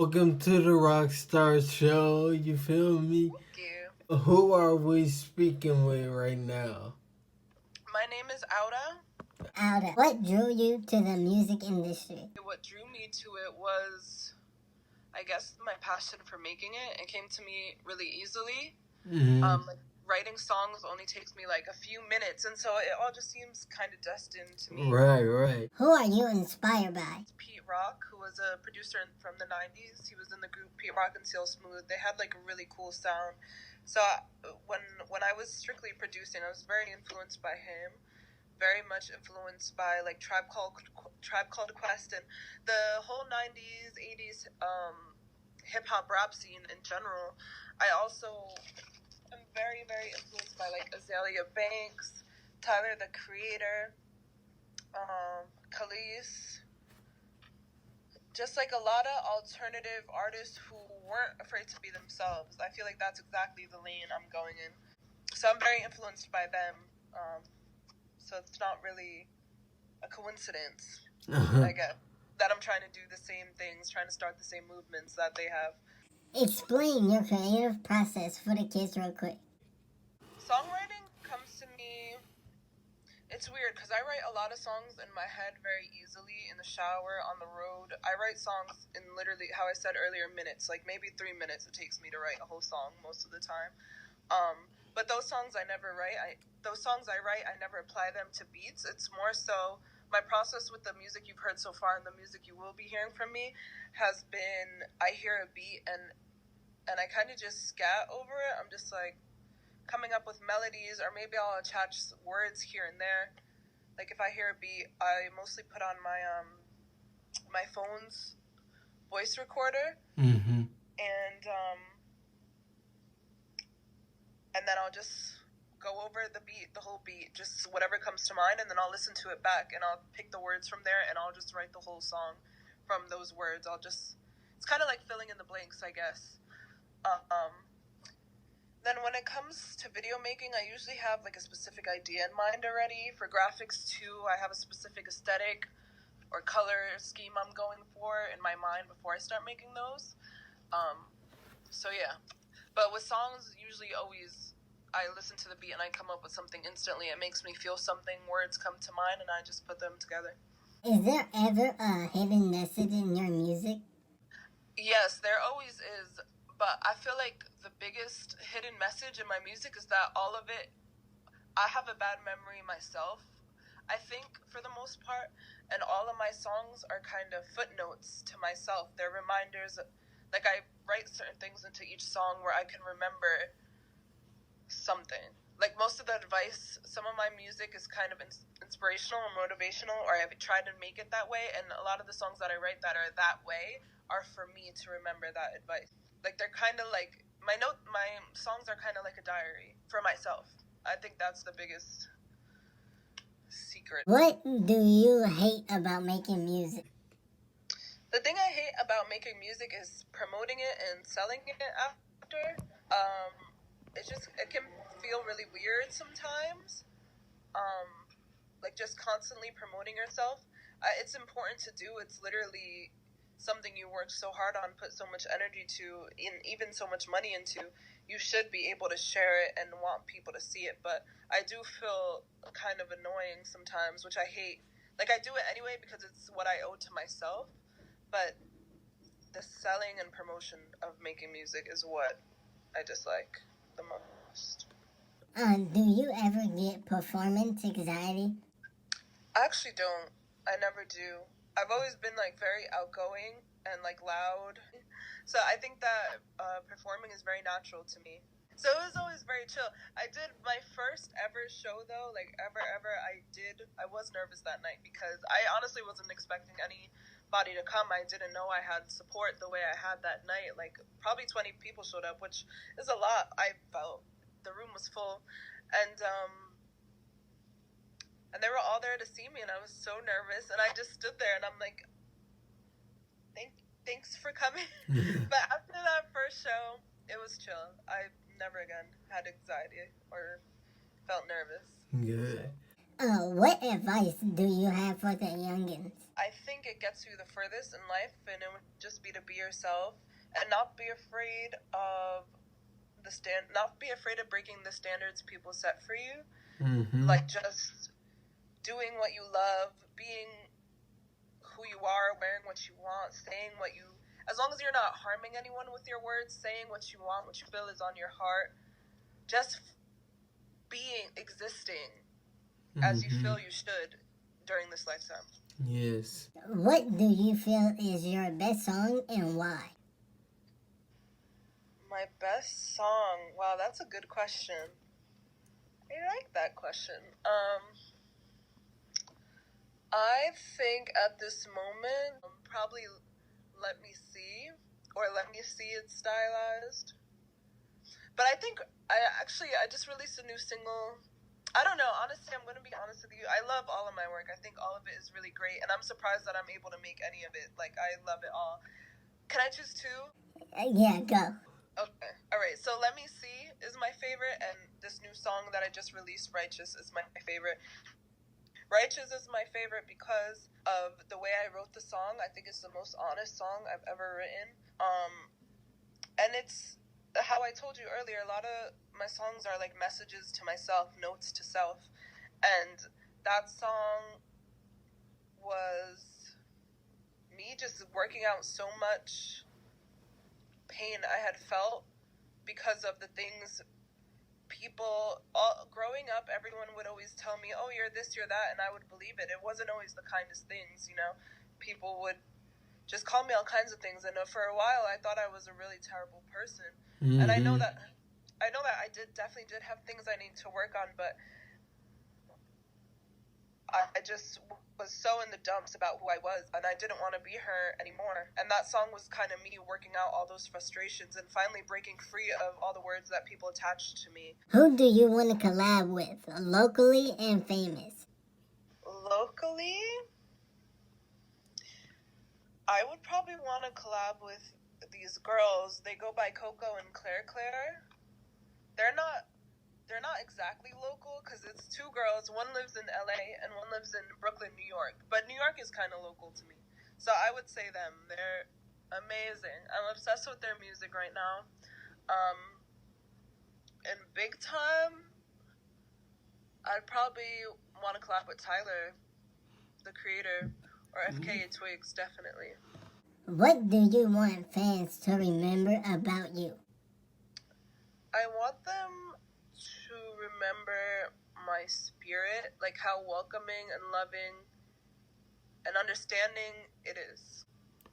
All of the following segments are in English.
Welcome to the RokStar show. You feel me? Thank you. Who are we speaking with right now? My name is Auda. Alda, what drew you to the music industry? What drew me to it was, I guess, my passion for making it. It came to me really easily. Like writing songs only takes me like a few minutes, and so it all just seems kind of destined to me. Right. Who are you inspired by? Pete Rock, who was a producer from the 90s. He was in the group Pete Rock and Seal Smooth. They had like a really cool sound. So when I was strictly producing, I was very influenced by him. Very much influenced by like Tribe Called Quest and the whole 90s, 80s hip hop rap scene in general. I also am very influenced by like Azalea Banks, Tyler the Creator, Khalees, just like a lot of alternative artists who weren't afraid to be themselves. I feel like that's exactly the lane I'm going in. So I'm very influenced by them. So it's not really a coincidence, I guess, that I'm trying to do the same things, trying to start the same movements that they have. Explain your creative process for the kids real quick. Songwriting comes to me, it's weird because I write a lot of songs in my head very easily in the shower, on the road. I write songs in literally, how I said earlier, minutes, like maybe 3 minutes it takes me to write a whole song most of the time. But those songs I never write. Those songs I write, I never apply them to beats. It's more so my process with the music you've heard so far and the music you will be hearing from me has been, I hear a beat and I kind of just scat over it. I'm just like coming up with melodies, or maybe I'll attach words here and there. Like if I hear a beat, I mostly put on my my phone's voice recorder, and then I'll just go over the beat, the whole beat, just whatever comes to mind, and then I'll listen to it back, and I'll pick the words from there, and I'll just write the whole song from those words. It's kind of like filling in the blanks, I guess. Then when it comes to video making, I usually have like a specific idea in mind already. For graphics too, I have a specific aesthetic or color scheme I'm going for in my mind before I start making those. So yeah. But with songs, usually always I listen to the beat and I come up with something instantly. It makes me feel something, words come to mind, and I just put them together. Is there ever a hidden message in your music? Yes, there always is. But I feel like the biggest hidden message in my music is that all of it, I have a bad memory myself, I think, for the most part. And all of my songs are kind of footnotes to myself. They're reminders. Like I write certain things into each song where I can remember something. Like most of the advice, some of my music is kind of inspirational or motivational, or I've tried to make it that way. And a lot of the songs that I write that are that way are for me to remember that advice. Like they're kind of like my songs are kind of like a diary for myself. I think that's the biggest secret. What do you hate about making music? The thing I hate about making music is promoting it and selling it after. It can feel really weird sometimes. Like just constantly promoting yourself. It's important to do. It's literally something you work so hard on, put so much energy to, and even so much money into. You should be able to share it and want people to see it. But I do feel kind of annoying sometimes, which I hate. Like I do it anyway because it's what I owe to myself. But the selling and promotion of making music is what I dislike the most. Do you ever get performance anxiety? I actually don't. I never do. I've always been like very outgoing and like loud. So I think that performing is very natural to me. So it was always very chill. I did my first ever show though, like ever. I was nervous that night because I honestly wasn't expecting anybody to come. I didn't know I had support the way I had that night. Like probably 20 people showed up, which is a lot. I felt the room was full, and they were all there to see me, and I was so nervous, and I just stood there, and I'm like, thanks for coming. But after that first show, it was chill. I never again had anxiety or felt nervous. Good. What advice do you have for the youngins? I think it gets you the furthest in life, and it would just be to be yourself and not be afraid of not be afraid of breaking the standards people set for you. Like just doing what you love, being who you are, wearing what you want, saying what you, as long as you're not harming anyone with your words, saying what you want, what you feel is on your heart, just existing as you feel you should during this lifetime. Yes. What do you feel is your best song and why? My best song? Wow, that's a good question. I like that question. I think at this moment, probably Let Me See, or Let Me See It's Stylized. But I think, I just released a new single. I don't know, honestly, I'm going to be honest with you. I love all of my work. I think all of it is really great, and I'm surprised that I'm able to make any of it. Like, I love it all. Can I choose two? Yeah, go. Okay. All right. So Let Me See is my favorite, and this new song that I just released, Righteous, is my favorite. Righteous is my favorite because of the way I wrote the song. I think it's the most honest song I've ever written. And it's how I told you earlier, a lot of my songs are like messages to myself, notes to self. And that song was me just working out so much pain I had felt because of the things growing up, everyone would always tell me, oh, you're this, you're that, and I would believe it. It wasn't always the kindest things, you know. People would just call me all kinds of things, and for a while I thought I was a really terrible person. And I know that I definitely did have things I need to work on, but I just was so in the dumps about who I was, and I didn't want to be her anymore. And that song was kind of me working out all those frustrations and finally breaking free of all the words that people attached to me. Who do you want to collab with, locally and famous? Locally, I would probably want to collab with these girls. They go by Coco and Claire Claire. They're not exactly local because it's two girls. One lives in LA and one lives in Brooklyn, New York. But New York is kind of local to me. So I would say them. They're amazing. I'm obsessed with their music right now. And big time, I'd probably want to collab with Tyler, the creator, or FKA Twigs, definitely. What do you want fans to remember about you? I want them to remember my spirit, like how welcoming and loving and understanding it is.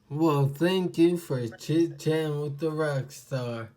Well, thank you for chit chatting with the rock star.